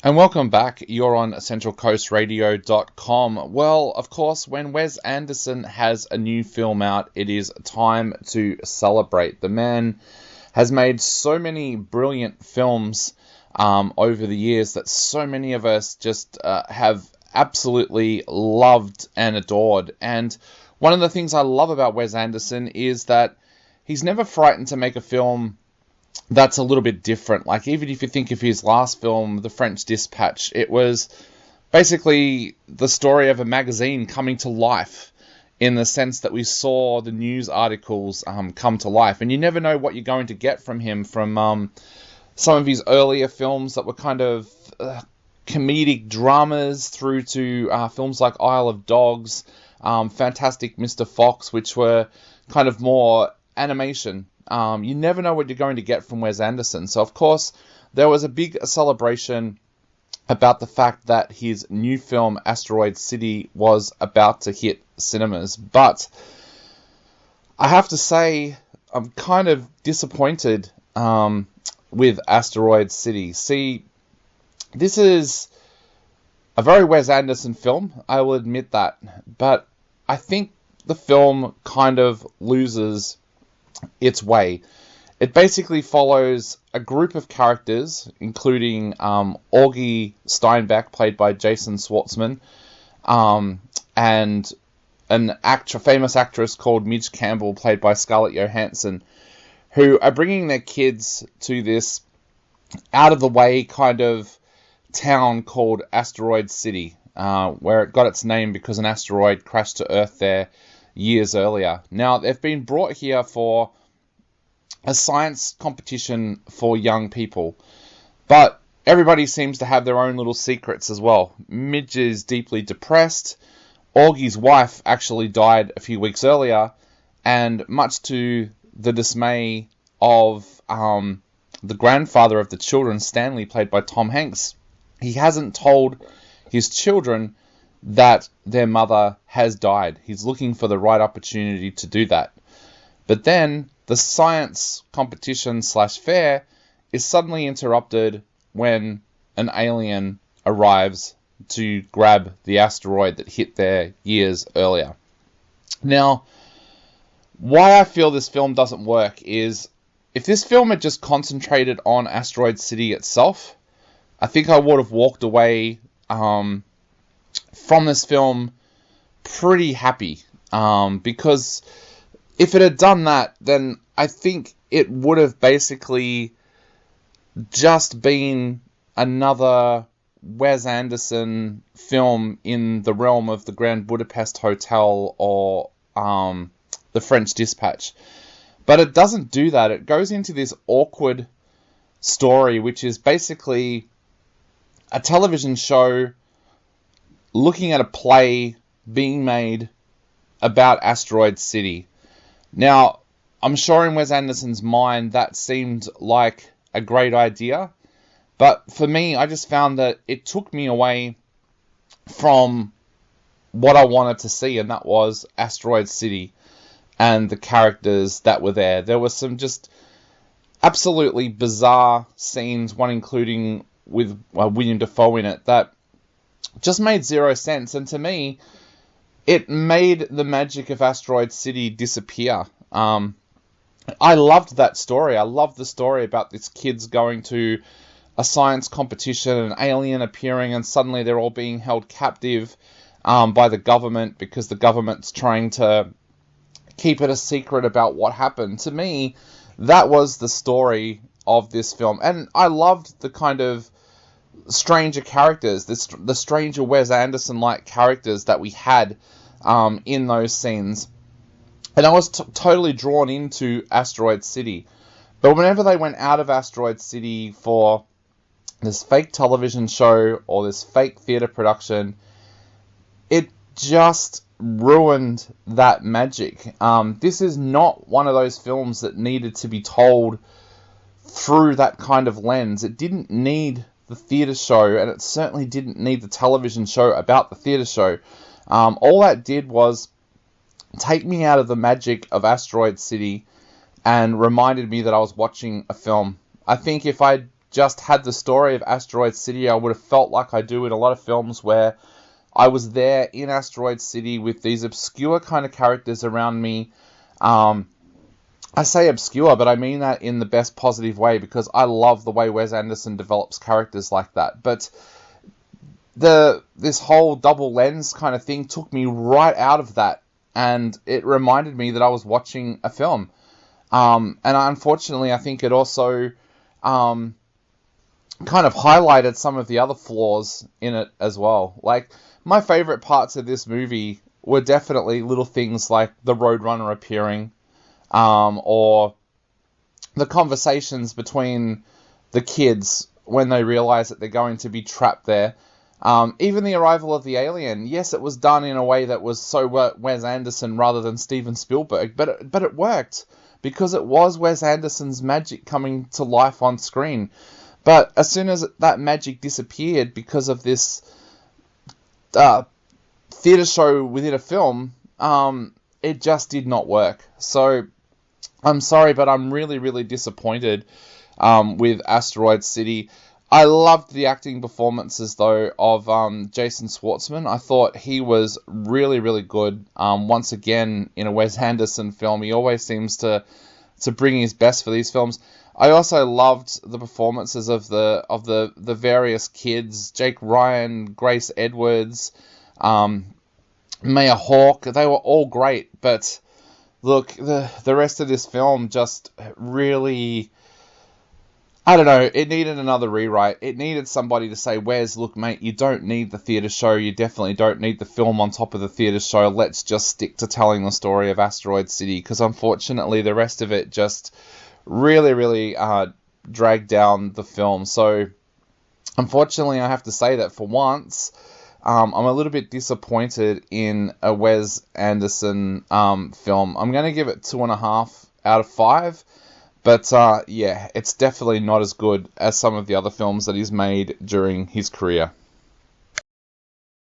And welcome back. You're on centralcoastradio.com. Well, of course, when Wes Anderson has a new film out, it is time to celebrate. The man has made so many brilliant films over the years that so many of us just have absolutely loved and adored. And one of the things I love about Wes Anderson is that he's never frightened to make a film that's a little bit different. Like, even if you think of his last film, The French Dispatch, it was basically the story of a magazine coming to life in the sense that we saw the news articles come to life. And you never know what you're going to get from him from some of his earlier films that were kind of comedic dramas through to films like Isle of Dogs, Fantastic Mr. Fox, which were kind of more animation. You never know what you're going to get from Wes Anderson. So, of course, there was a big celebration about the fact that his new film, Asteroid City, was about to hit cinemas. But I have to say, I'm kind of disappointed with Asteroid City. See, this is a very Wes Anderson film, I will admit that. But I think the film kind of loses its way. It basically follows a group of characters, including Augie Steinbeck, played by Jason Schwartzman, and famous actress called Midge Campbell, played by Scarlett Johansson, who are bringing their kids to this out-of-the-way kind of town called Asteroid City, where it got its name because an asteroid crashed to Earth there years earlier. Now, they've been brought here for a science competition for young people, but everybody seems to have their own little secrets as well. Midge is deeply depressed. Augie's wife actually died a few weeks earlier, and much to the dismay of the grandfather of the children, Stanley, played by Tom Hanks, he hasn't told his children that their mother has died. He's looking for the right opportunity to do that. But then the science competition / fair is suddenly interrupted when an alien arrives to grab the asteroid that hit there years earlier. Now, why I feel this film doesn't work is, if this film had just concentrated on Asteroid City itself, I think I would have walked away from this film pretty happy, because if it had done that, then I think it would have basically just been another Wes Anderson film in the realm of the Grand Budapest Hotel or The French Dispatch. But it doesn't do that. It goes into this awkward story, which is basically a television show looking at a play being made about Asteroid City. Now, I'm sure in Wes Anderson's mind that seemed like a great idea, but for me, I just found that it took me away from what I wanted to see, and that was Asteroid City and the characters that were there. There were some just absolutely bizarre scenes, one including with William Dafoe in it, that just made zero sense, and to me, it made the magic of Asteroid City disappear. I loved that story. I loved the story about these kids going to a science competition, an alien appearing, and suddenly they're all being held captive by the government because the government's trying to keep it a secret about what happened. To me, that was the story of this film, and I loved the kind of stranger characters, the stranger Wes Anderson-like characters that we had in those scenes. And I was totally drawn into Asteroid City. But whenever they went out of Asteroid City for this fake television show or this fake theatre production, it just ruined that magic. This is not one of those films that needed to be told through that kind of lens. It didn't need the theatre show, and it certainly didn't need the television show about the theatre show. All that did was take me out of the magic of Asteroid City and reminded me that I was watching a film. I think if I'd just had the story of Asteroid City, I would have felt like I do in a lot of films where I was there in Asteroid City with these obscure kind of characters around me. I say obscure, but I mean that in the best positive way, because I love the way Wes Anderson develops characters like that. But this whole double lens kind of thing took me right out of that, and it reminded me that I was watching a film. And unfortunately, I think it also kind of highlighted some of the other flaws in it as well. Like, my favorite parts of this movie were definitely little things like the Roadrunner appearing, or the conversations between the kids when they realize that they're going to be trapped there. Even the arrival of the alien, yes, it was done in a way that was so Wes Anderson rather than Steven Spielberg, but it worked, because it was Wes Anderson's magic coming to life on screen. But as soon as that magic disappeared because of this theatre show within a film, it just did not work. So I'm sorry, but I'm really, really disappointed with Asteroid City. I loved the acting performances, though, of Jason Schwartzman. I thought he was really, really good. Once again, in a Wes Anderson film, he always seems to bring his best for these films. I also loved the performances of the various kids: Jake Ryan, Grace Edwards, Maya Hawke. They were all great, but look, the rest of this film just really, I don't know, it needed another rewrite. It needed somebody to say, Wes, look, mate, you don't need the theatre show. You definitely don't need the film on top of the theatre show. Let's just stick to telling the story of Asteroid City, because unfortunately the rest of it just really, really dragged down the film. So unfortunately, I have to say that for once, I'm a little bit disappointed in a Wes Anderson film. I'm going to give it 2.5 out of 5. But yeah, it's definitely not as good as some of the other films that he's made during his career.